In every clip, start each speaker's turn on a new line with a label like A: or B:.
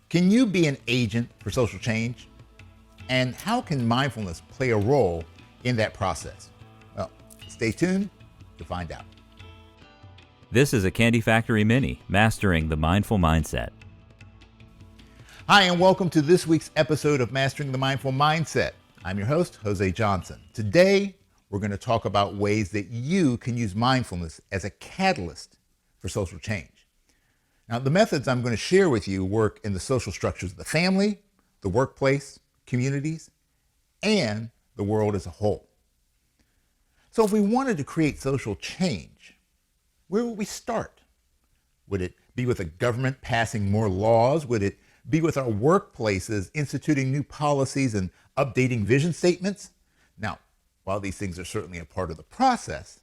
A: Can you be an agent for social change? And how can mindfulness play a role in that process? Well, stay tuned to find out.
B: This is a Candy Factory Mini, Mastering the Mindful Mindset.
A: Hi, and welcome to this week's episode of Mastering the Mindful Mindset. I'm your host, José Johnson. Today, we're going to talk about ways that you can use mindfulness as a catalyst for social change. Now, the methods I'm going to share with you work in the social structures of the family, the workplace, communities, and the world as a whole. So if we wanted to create social change, where would we start? Would it be with the government passing more laws? Would it be with our workplaces instituting new policies and updating vision statements? Now, while these things are certainly a part of the process,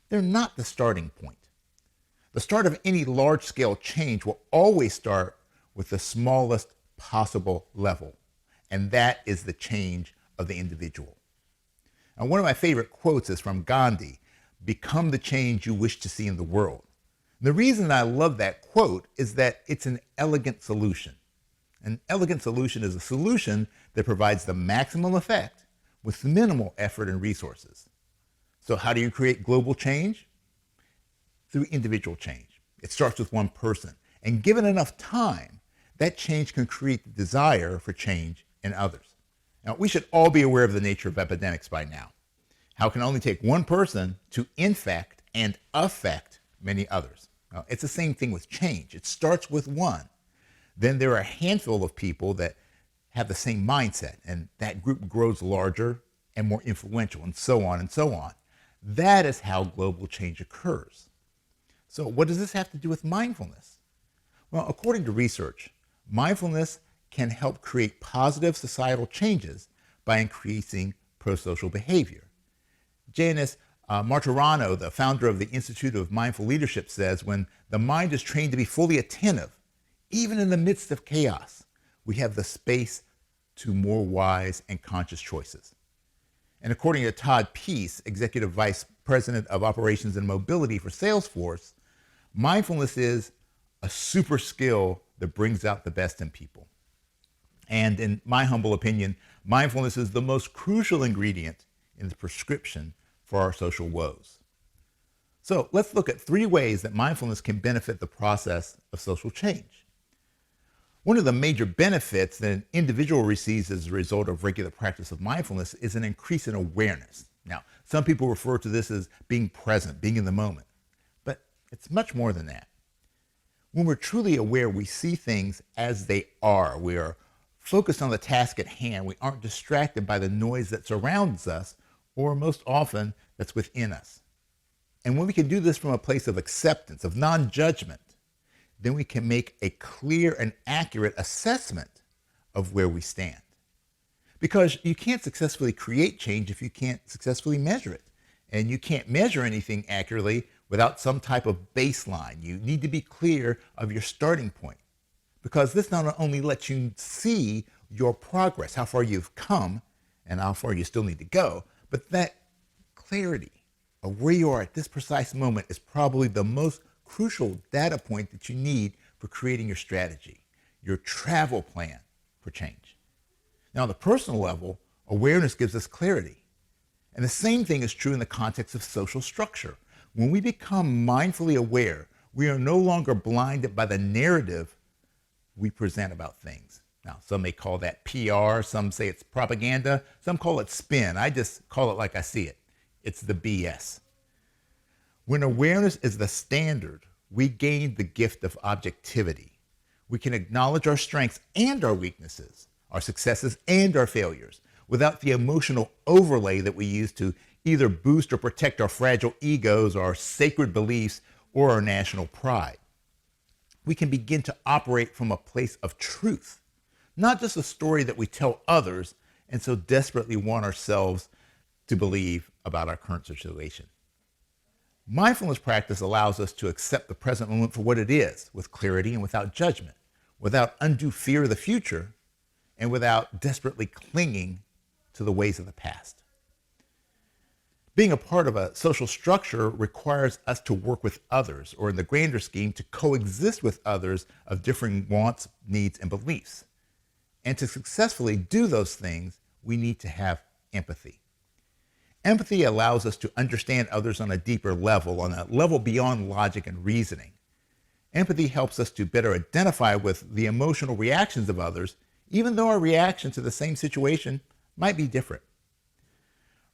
A: they're not the starting point. The start of any large-scale change will always start with the smallest possible level, and that is the change of the individual. And one of my favorite quotes is from Gandhi, "Become the change you wish to see in the world." And the reason I love that quote is that it's an elegant solution. An elegant solution is a solution that provides the maximum effect with minimal effort and resources. So how do you create global change? Through individual change. It starts with one person. And given enough time, that change can create the desire for change in others. Now, we should all be aware of the nature of epidemics by now. How it can only take one person to infect and affect many others. Now, it's the same thing with change. It starts with one. Then there are a handful of people that have the same mindset, and that group grows larger and more influential, and so on and so on. That is how global change occurs. So what does this have to do with mindfulness? Well, according to research, mindfulness can help create positive societal changes by increasing pro-social behavior. Janice Martirano, the founder of the Institute of Mindful Leadership, says when the mind is trained to be fully attentive, even in the midst of chaos, we have the space to more wise and conscious choices. And according to Todd Peace, Executive Vice President of Operations and Mobility for Salesforce, mindfulness is a super skill that brings out the best in people. And in my humble opinion, mindfulness is the most crucial ingredient in the prescription for our social woes. So let's look at 3 ways that mindfulness can benefit the process of social change. One of the major benefits that an individual receives as a result of regular practice of mindfulness is an increase in awareness. Now, some people refer to this as being present, being in the moment, but it's much more than that. When we're truly aware, we see things as they are. We are focused on the task at hand. We aren't distracted by the noise that surrounds us, or most often, that's within us. And when we can do this from a place of acceptance, of non-judgment, then we can make a clear and accurate assessment of where we stand. Because you can't successfully create change if you can't successfully measure it. And you can't measure anything accurately without some type of baseline. You need to be clear of your starting point. Because this not only lets you see your progress, how far you've come and how far you still need to go, but that clarity of where you are at this precise moment is probably the most crucial data point that you need for creating your strategy, your travel plan for change. Now, on the personal level, awareness gives us clarity. And the same thing is true in the context of social structure. When we become mindfully aware, we are no longer blinded by the narrative we present about things. Now, some may call that PR, some say it's propaganda, some call it spin. I just call it like I see it. It's the BS. When awareness is the standard, we gain the gift of objectivity. We can acknowledge our strengths and our weaknesses, our successes and our failures, without the emotional overlay that we use to either boost or protect our fragile egos, our sacred beliefs, or our national pride. We can begin to operate from a place of truth, not just a story that we tell others and so desperately want ourselves to believe about our current situation. Mindfulness practice allows us to accept the present moment for what it is, with clarity and without judgment, without undue fear of the future, and without desperately clinging to the ways of the past. Being a part of a social structure requires us to work with others, or in the grander scheme, to coexist with others of differing wants, needs, and beliefs. And to successfully do those things, we need to have empathy. Empathy allows us to understand others on a deeper level, on a level beyond logic and reasoning. Empathy helps us to better identify with the emotional reactions of others, even though our reaction to the same situation might be different.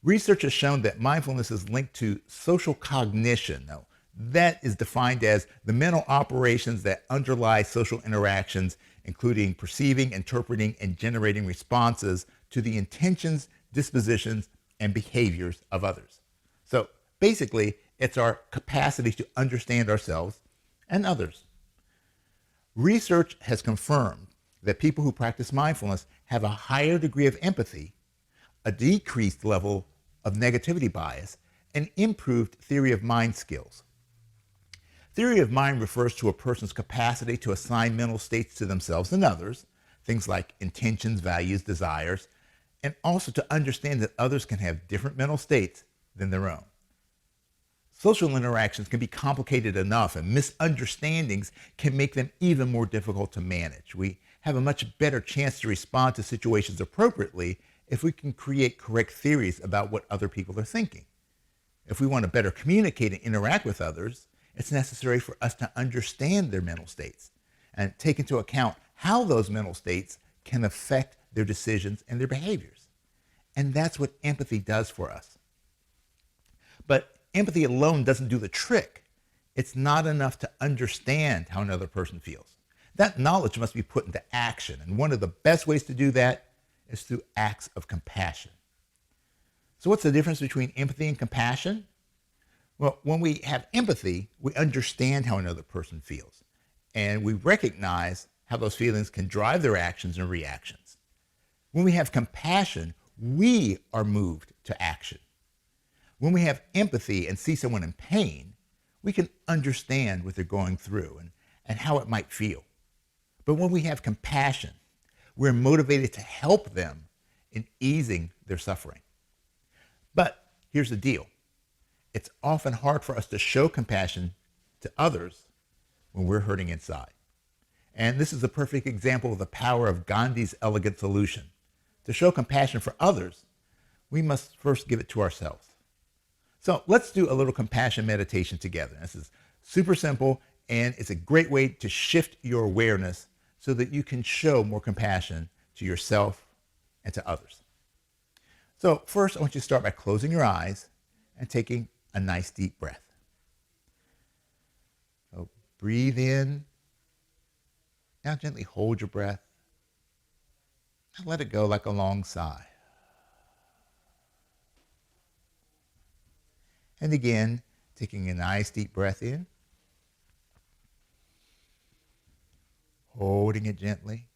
A: Research has shown that mindfulness is linked to social cognition. Now, that is defined as the mental operations that underlie social interactions, including perceiving, interpreting, and generating responses to the intentions, dispositions, and behaviors of others. So basically, it's our capacity to understand ourselves and others. Research has confirmed that people who practice mindfulness have a higher degree of empathy, a decreased level of negativity bias, and improved theory of mind skills. Theory of mind refers to a person's capacity to assign mental states to themselves and others, things like intentions, values, desires, and also to understand that others can have different mental states than their own. Social interactions can be complicated enough, and misunderstandings can make them even more difficult to manage. We have a much better chance to respond to situations appropriately if we can create correct theories about what other people are thinking. If we want to better communicate and interact with others, it's necessary for us to understand their mental states and take into account how those mental states can affect their decisions and their behaviors. And that's what empathy does for us. But empathy alone doesn't do the trick. It's not enough to understand how another person feels. That knowledge must be put into action. And one of the best ways to do that is through acts of compassion. So what's the difference between empathy and compassion? Well, when we have empathy, we understand how another person feels, and we recognize how those feelings can drive their actions and reactions. When we have compassion, we are moved to action. When we have empathy and see someone in pain, we can understand what they're going through and how it might feel. But when we have compassion, we're motivated to help them in easing their suffering. But here's the deal. It's often hard for us to show compassion to others when we're hurting inside. And this is a perfect example of the power of Gandhi's elegant solution. To show compassion for others, we must first give it to ourselves. So let's do a little compassion meditation together. This is super simple, and it's a great way to shift your awareness so that you can show more compassion to yourself and to others. So first, I want you to start by closing your eyes and taking a nice deep breath. So breathe in. Now gently hold your breath and let it go like a long sigh. And again, taking a nice deep breath in, holding it gently,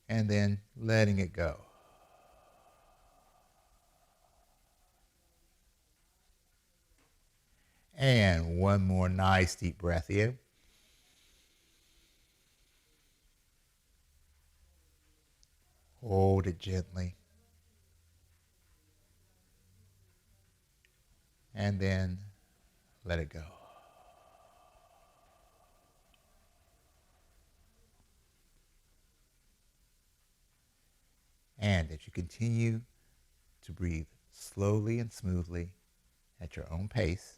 A: and then letting it go. And one more nice deep breath in. Hold it gently. And then let it go. And as you continue to breathe slowly and smoothly at your own pace,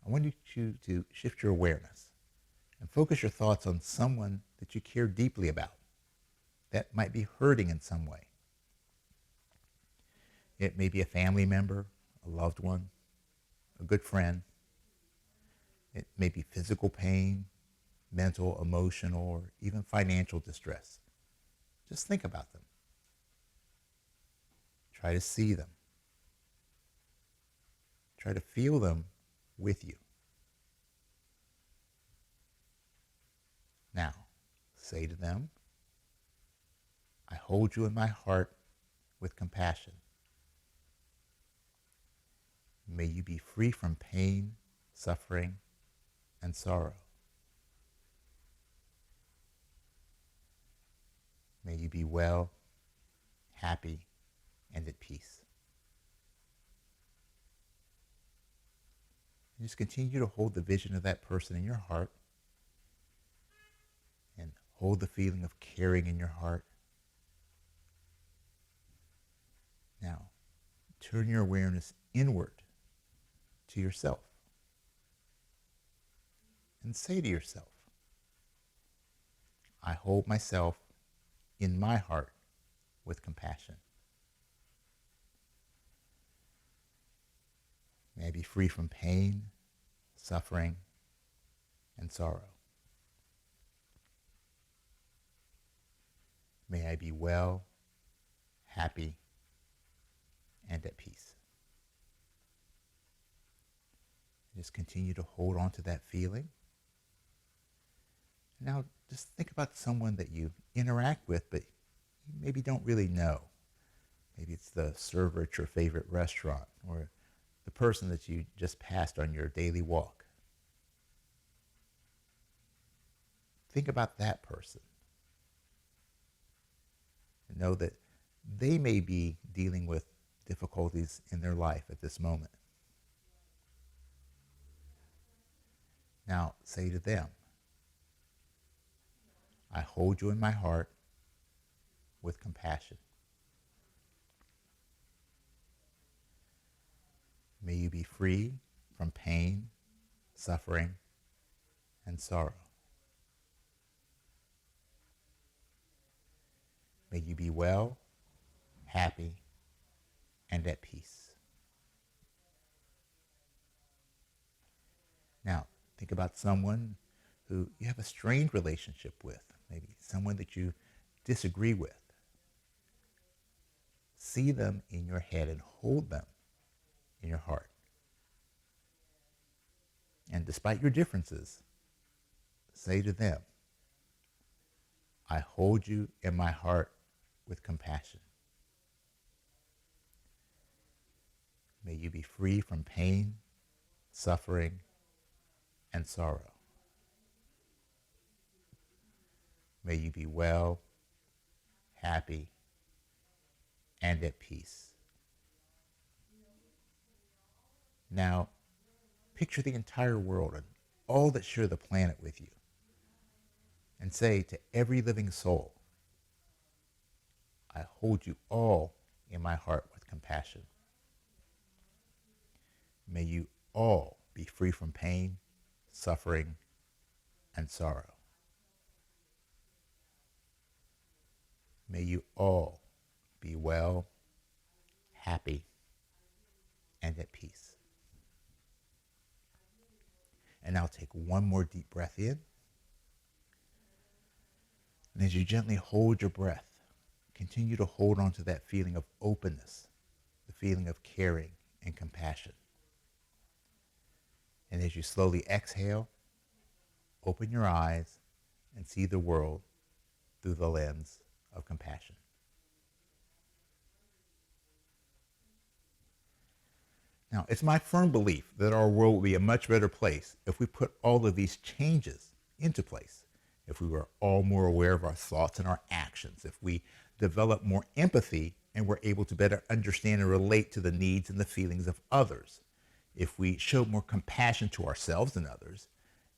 A: I want you to shift your awareness and focus your thoughts on someone that you care deeply about that might be hurting in some way. It may be a family member, a loved one, a good friend. It may be physical pain, mental, emotional, or even financial distress. Just think about them. Try to see them. Try to feel them with you. Now, say to them, I hold you in my heart with compassion. May you be free from pain, suffering, and sorrow. May you be well, happy, and at peace. And just continue to hold the vision of that person in your heart and hold the feeling of caring in your heart. Now, turn your awareness inward to yourself and say to yourself, I hold myself in my heart with compassion. May I be free from pain, suffering, and sorrow. May I be well, happy, and at peace. Just continue to hold on to that feeling. Now, just think about someone that you interact with, but you maybe don't really know. Maybe it's the server at your favorite restaurant, or the person that you just passed on your daily walk. Think about that person. And know that they may be dealing with difficulties in their life at this moment. Now, say to them, I hold you in my heart with compassion. May you be free from pain, suffering, and sorrow. May you be well, happy, and at peace. Now, think about someone who you have a strained relationship with, maybe someone that you disagree with. See them in your head and hold them in your heart. And despite your differences, say to them, I hold you in my heart with compassion. May you be free from pain, suffering, and sorrow. May you be well, happy, and at peace. Now, picture the entire world and all that share the planet with you. And say to every living soul, I hold you all in my heart with compassion. May you all be free from pain, suffering, and sorrow. May you all be well, happy, and at peace. And now take one more deep breath in. And as you gently hold your breath, continue to hold on to that feeling of openness, the feeling of caring and compassion. And as you slowly exhale, open your eyes and see the world through the lens of compassion. Now, it's my firm belief that our world will be a much better place if we put all of these changes into place, if we were all more aware of our thoughts and our actions, if we develop more empathy and were able to better understand and relate to the needs and the feelings of others, if we showed more compassion to ourselves and others,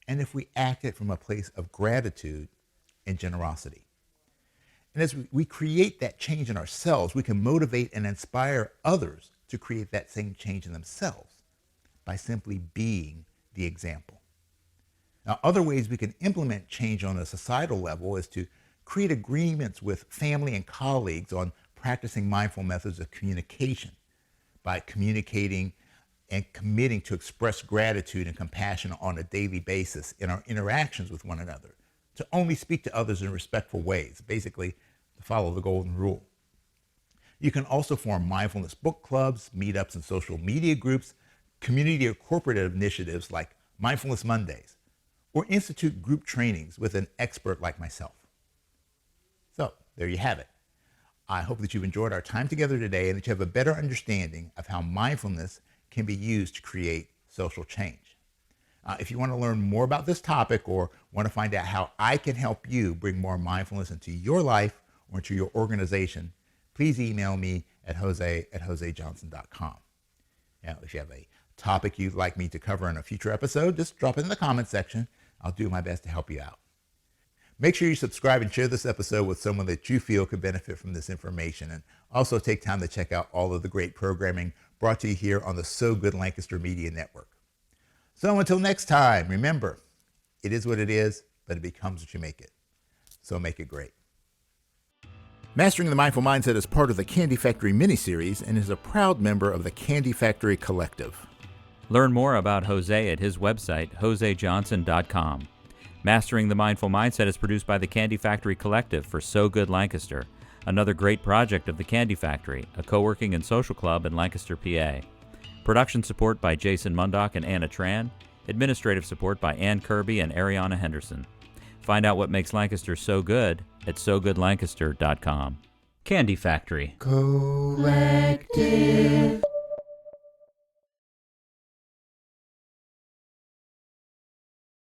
A: and if we acted from a place of gratitude and generosity. And as we create that change in ourselves, we can motivate and inspire others to create that same change in themselves by simply being the example. Now, other ways we can implement change on a societal level is to create agreements with family and colleagues on practicing mindful methods of communication by communicating and committing to express gratitude and compassion on a daily basis in our interactions with one another, to only speak to others in respectful ways, basically to follow the golden rule. You can also form mindfulness book clubs, meetups, and social media groups, community or corporate initiatives like Mindfulness Mondays, or institute group trainings with an expert like myself. So there you have it. I hope that you've enjoyed our time together today and that you have a better understanding of how mindfulness can be used to create social change. If you want to learn more about this topic or want to find out how I can help you bring more mindfulness into your life or into your organization, please email me at jose@josejohnson.com. Now, if you have a topic you'd like me to cover in a future episode, just drop it in the comment section. I'll do my best to help you out. Make sure you subscribe and share this episode with someone that you feel could benefit from this information. And also take time to check out all of the great programming brought to you here on the So Good Lancaster Media Network. So until next time, remember, it is what it is, but it becomes what you make it. So make it great. Mastering the Mindful Mindset is part of the Candy Factory miniseries and is a proud member of the Candy Factory Collective.
B: Learn more about José at his website, josejohnson.com. Mastering the Mindful Mindset is produced by the Candy Factory Collective for So Good Lancaster, another great project of the Candy Factory, a co-working and social club in Lancaster, PA. Production support by Jason Mundok and Anna Tran. Administrative support by Ann Kirby and Arianna Henderson. Find out what makes Lancaster so good at sogoodlancaster.com. Candy Factory.
A: Collective.